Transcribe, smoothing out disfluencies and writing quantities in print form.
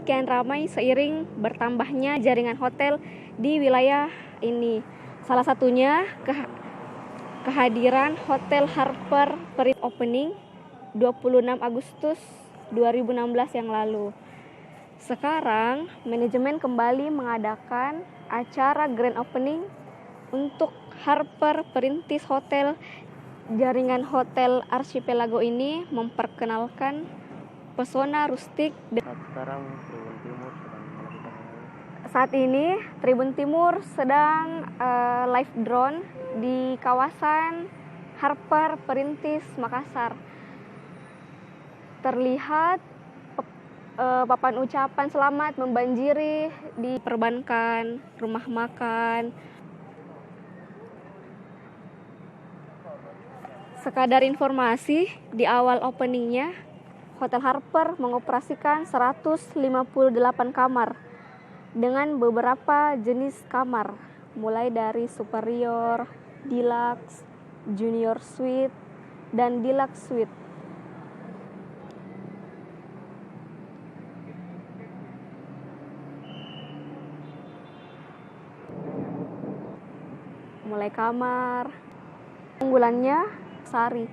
kian ramai seiring bertambahnya jaringan hotel di wilayah ini. Salah satunya kehadiran Hotel Harper Perintis opening 26 Agustus 2016 yang lalu. Sekarang, manajemen kembali mengadakan acara grand opening untuk Harper Perintis Hotel. Jaringan hotel Archipelago ini memperkenalkan pesona rustik. Saat ini Tribun Timur sedang live drone di kawasan Harper Perintis Makassar. Terlihat papan ucapan selamat membanjiri di perbankan, rumah makan. Sekadar informasi, di awal openingnya, Hotel Harper mengoperasikan 158 kamar dengan beberapa jenis kamar, mulai dari superior, deluxe, junior suite, dan deluxe suite. Mulai kamar, unggulannya Sari.